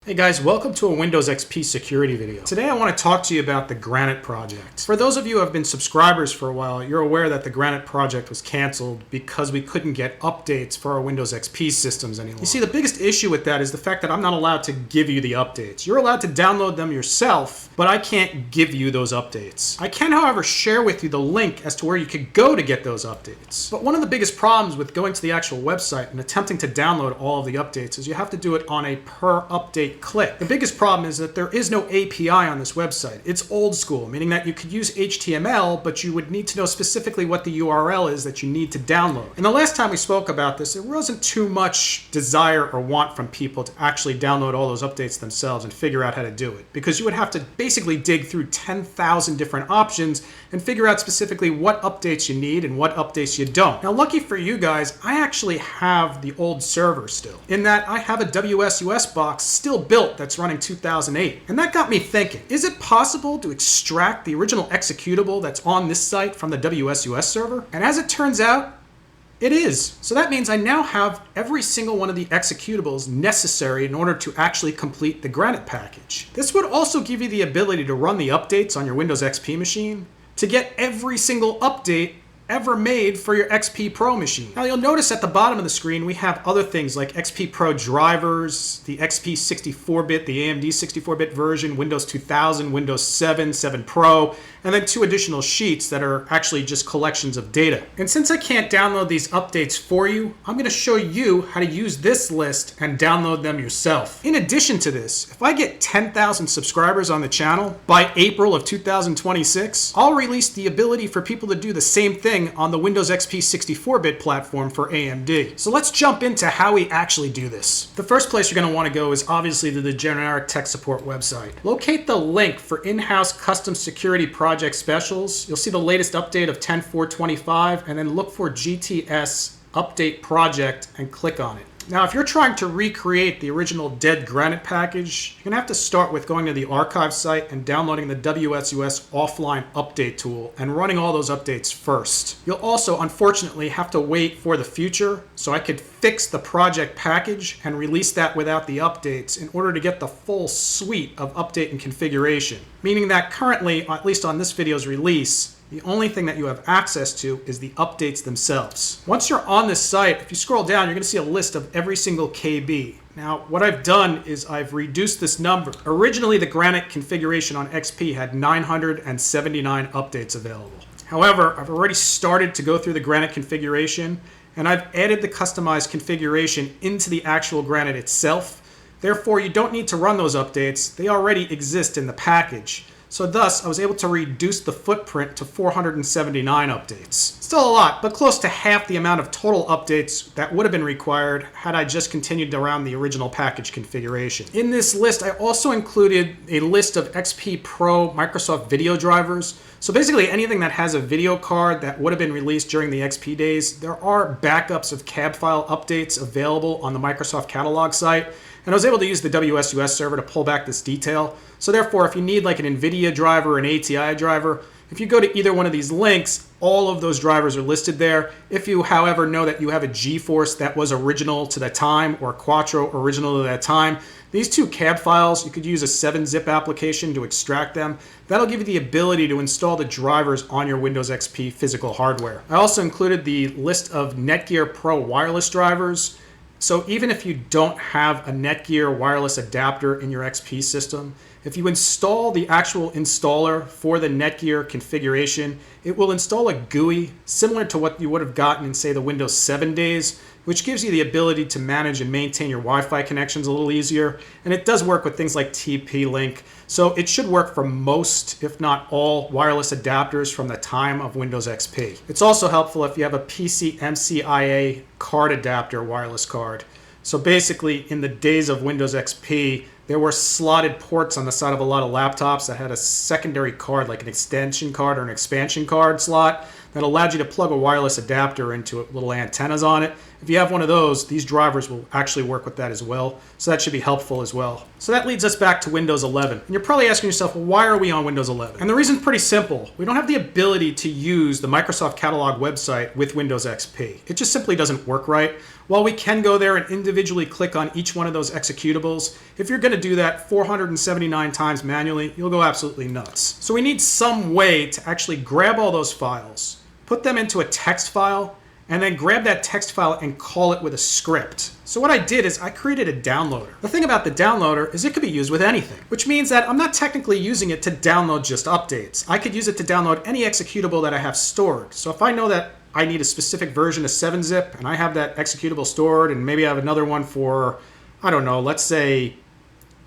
Hey guys, welcome to a Windows XP security video. Today I want to talk to you about the Granite project. For those of you who have been subscribers for a while, you're aware that the Granite project was canceled because we couldn't get updates for our Windows XP systems anymore. You see, the biggest issue with that is the fact that I'm not allowed to give you the updates. You're allowed to download them yourself, but I can't give you those updates. I can, however, share with you the link as to where you could go to get those updates. But one of the biggest problems with going to the actual website and attempting to download all of the updates is you have to do it on a per update click. The biggest problem is that there is no API on this website. It's old school, meaning that you could use HTML, but you would need to know specifically what the URL is that you need to download. And the last time we spoke about this, there wasn't too much desire or want from people to actually download all those updates themselves and figure out how to do it, because you would have to basically dig through 10,000 different options and figure out specifically what updates you need and what updates you don't. Now, lucky for you guys, I actually have the old server still, in that I have a WSUS box still built that's running 2008. And that got me thinking, is it possible to extract the original executable that's on this site from the WSUS server? And as it turns out, it is. So that means I now have every single one of the executables necessary in order to actually complete the Granite package. This would also give you the ability to run the updates on your Windows XP machine, to get every single update ever made for your XP Pro machine. Now you'll notice at the bottom of the screen we have other things like XP Pro drivers, the XP 64-bit, the AMD 64-bit version, Windows 2000, Windows 7, 7 Pro, and then 2 additional sheets that are actually just collections of data. And since I can't download these updates for you, I'm going to show you how to use this list and download them yourself. In addition to this, if I get 10,000 subscribers on the channel by April of 2026, I'll release the ability for people to do the same thing on the Windows XP 64-bit platform for AMD. So let's jump into how we actually do this. The first place you're going to want to go is obviously to the GenericTechSupport website. Locate the link for in-house custom security project specials. You'll see the latest update of 10.4.25 and then look for GTS update project and click on it. Now, if you're trying to recreate the original dead Granite package, you're going to have to start with going to the archive site and downloading the WSUS offline update tool and running all those updates first. You'll also, unfortunately, have to wait for the future, so I could fix the project package and release that without the updates in order to get the full suite of update and configuration. Meaning that currently, at least on this video's release, the only thing that you have access to is the updates themselves. Once you're on this site, if you scroll down, you're going to see a list of every single KB. Now, what I've done is I've reduced this number. Originally, the Granite configuration on XP had 979 updates available. However, I've already started to go through the Granite configuration, and I've added the customized configuration into the actual Granite itself. Therefore, you don't need to run those updates. They already exist in the package. So thus, I was able to reduce the footprint to 479 updates. Still a lot, but close to half the amount of total updates that would have been required had I just continued around the original package configuration. In this list, I also included a list of XP Pro Microsoft video drivers. So basically anything that has a video card that would have been released during the XP days, there are backups of cab file updates available on the Microsoft catalog site. And I was able to use the WSUS server to pull back this detail. So therefore, if you need like an NVIDIA driver or an ATI driver, if you go to either one of these links, all of those drivers are listed there. If you, however, know that you have a GeForce that was original to that time or a Quattro original to that time, these 2 cab files, you could use a 7-zip application to extract them. That'll give you the ability to install the drivers on your Windows XP physical hardware. I also included the list of Netgear Pro wireless drivers. So even if you don't have a Netgear wireless adapter in your XP system, if you install the actual installer for the Netgear configuration, it will install a GUI similar to what you would have gotten in, say, the Windows 7 days, which gives you the ability to manage and maintain your Wi-Fi connections a little easier. And it does work with things like TP-Link. So it should work for most, if not all, wireless adapters from the time of Windows XP. It's also helpful if you have a cmmc card adapter wireless card. So basically, in the days of Windows XP, there were slotted ports on the side of a lot of laptops that had a secondary card, like an extension card or an expansion card slot, that allowed you to plug a wireless adapter into it, little antennas on it. If you have one of those, these drivers will actually work with that as well. So that should be helpful as well. So that leads us back to Windows 11. And you're probably asking yourself, well, why are we on Windows 11? And the reason's pretty simple. We don't have the ability to use the Microsoft Catalog website with Windows XP. It just simply doesn't work right. While we can go there and individually click on each one of those executables, if you're going to do that 479 times manually, you'll go absolutely nuts. So we need some way to actually grab all those files, put them into a text file, and then grab that text file and call it with a script. So what I did is I created a downloader. The thing about the downloader is it could be used with anything, which means that I'm not technically using it to download just updates. I could use it to download any executable that I have stored. So if I know that I need a specific version of 7-zip and I have that executable stored and maybe I have another one for, I don't know, let's say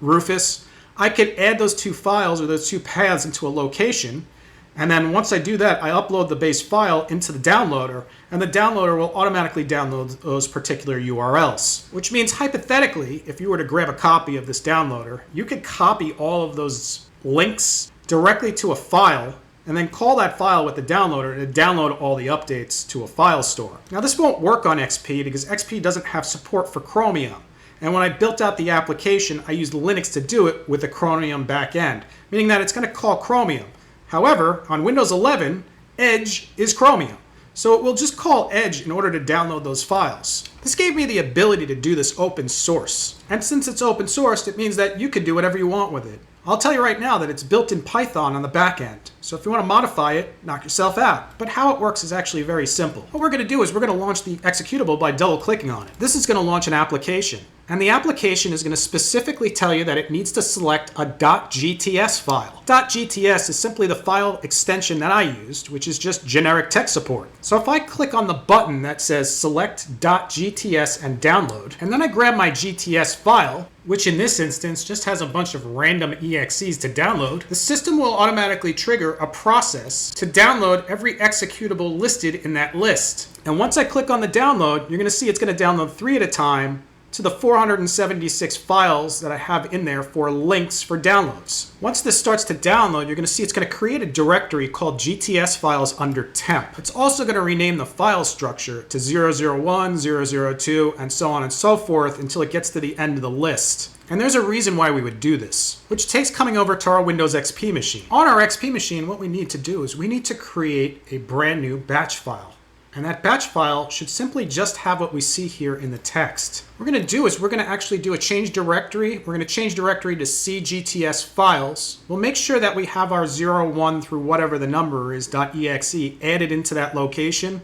Rufus, I could add those two files or those two paths into a location. And then once I do that, I upload the base file into the downloader, and the downloader will automatically download those particular URLs. Which means hypothetically, if you were to grab a copy of this downloader, you could copy all of those links directly to a file, and then call that file with the downloader to download all the updates to a file store. Now this won't work on XP because XP doesn't have support for Chromium. And when I built out the application, I used Linux to do it with the Chromium backend, meaning that it's going to call Chromium. However, on Windows 11, Edge is Chromium. So it will just call Edge in order to download those files. This gave me the ability to do this open source. And since it's open sourced, it means that you can do whatever you want with it. I'll tell you right now that it's built in Python on the back end. So if you want to modify it, knock yourself out. But how it works is actually very simple. What we're going to do is we're going to launch the executable by double-clicking on it. This is going to launch an application. And the application is going to specifically tell you that it needs to select a .gts file. .gts is simply the file extension that I used, which is just GenericTechSupport. So if I click on the button that says select .gts and download, and then I grab my GTS file, which in this instance just has a bunch of random EXEs to download, the system will automatically trigger a process to download every executable listed in that list. And once I click on the download, you're going to see it's going to download 3 at a time to the 476 files that I have in there for links for downloads. Once this starts to download, you're going to see it's going to create a directory called GTS files under temp. It's also going to rename the file structure to 001, 002, and so on and so forth until it gets to the end of the list. And there's a reason why we would do this, which takes coming over to our Windows XP machine. On our XP machine, what we need to do is we need to create a brand new batch file. And that batch file should simply just have what we see here in the text. What we're going to do is we're going to actually do a change directory. We're going to change directory to cgts files. We'll make sure that we have our 01 through whatever the number is .exe added into that location.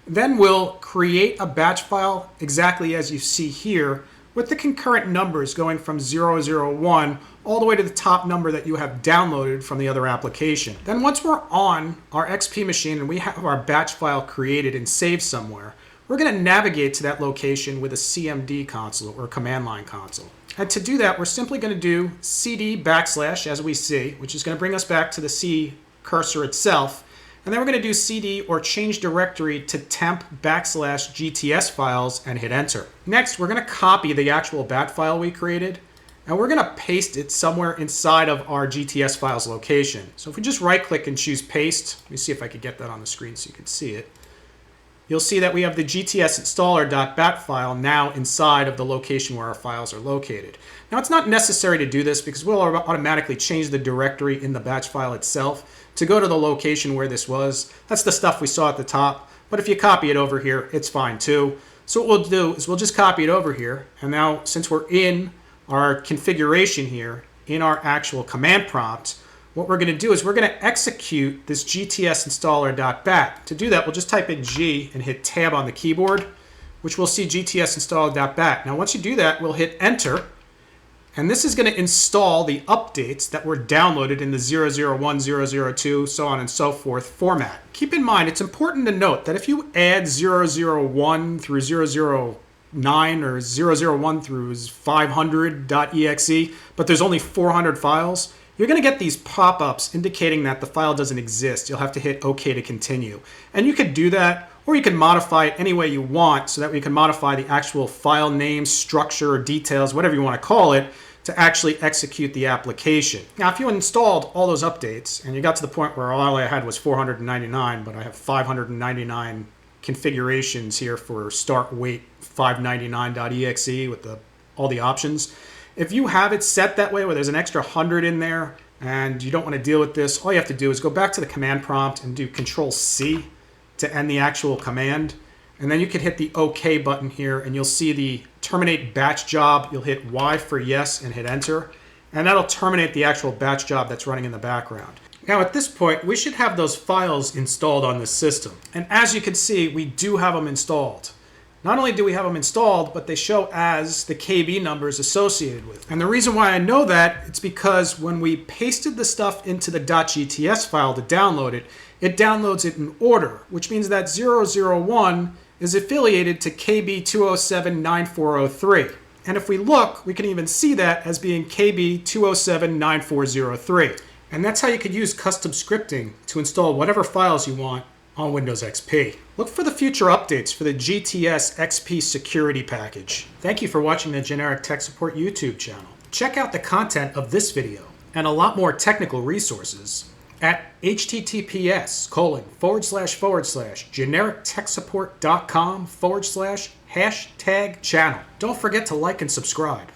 Then we'll create a batch file exactly as you see here with the concurrent numbers going from 001 all the way to the top number that you have downloaded from the other application. Then once we're on our XP machine and we have our batch file created and saved somewhere, we're going to navigate to that location with a CMD console or command line console. And to do that, we're simply going to do cd / as we see, which is going to bring us back to the C cursor itself. And then we're going to do cd or change directory to temp / GTS files and hit enter. Next, we're going to copy the actual bat file we created and we're going to paste it somewhere inside of our GTS files location. So if we just right click and choose paste, let me see if I could get that on the screen so you can see it. You'll see that we have the GTS installer.bat file now inside of the location where our files are located. Now it's not necessary to do this because we'll automatically change the directory in the batch file itself to go to the location where this was. That's the stuff we saw at the top, but if you copy it over here, it's fine too. So what we'll do is we'll just copy it over here, and now since we're in our configuration here, in our actual command prompt, what we're going to do is we're going to execute this GTS installer.bat. To do that, we'll just type in G and hit tab on the keyboard, which we'll see GTS installer.bat. Now once you do that, we'll hit enter. And this is going to install the updates that were downloaded in the 001, 002, so on and so forth format. Keep in mind, it's important to note that if you add 001 through 009 or 001 through 500.exe, but there's only 400 files, you're going to get these pop-ups indicating that the file doesn't exist. You'll have to hit OK to continue. And you could do that, or you can modify it any way you want so that we can modify the actual file name, structure, or details, whatever you want to call it, to actually execute the application. Now, if you installed all those updates and you got to the point where all I had was 499, but I have 599 configurations here for start wait 599.exe with all the options. If you have it set that way where there's an extra 100 in there and you don't want to deal with this, all you have to do is go back to the command prompt and do Control-C to end the actual command. And then you can hit the OK button here and you'll see the terminate batch job. You'll hit Y for yes and hit enter. And that'll terminate the actual batch job that's running in the background. Now at this point, we should have those files installed on this system. And as you can see, we do have them installed. Not only do we have them installed, but they show as the KB numbers associated with. And the reason why I know that, it's because when we pasted the stuff into the .gts file to download it, it downloads it in order, which means that 001 is affiliated to KB2079403. And if we look, we can even see that as being KB2079403. And that's how you could use custom scripting to install whatever files you want on Windows XP. Look for the future updates for the GTS XP security package. Thank you for watching the Generic Tech Support YouTube channel. Check out the content of this video and a lot more technical resources at https://GenericTechSupport.com/channel. Don't forget to like and subscribe.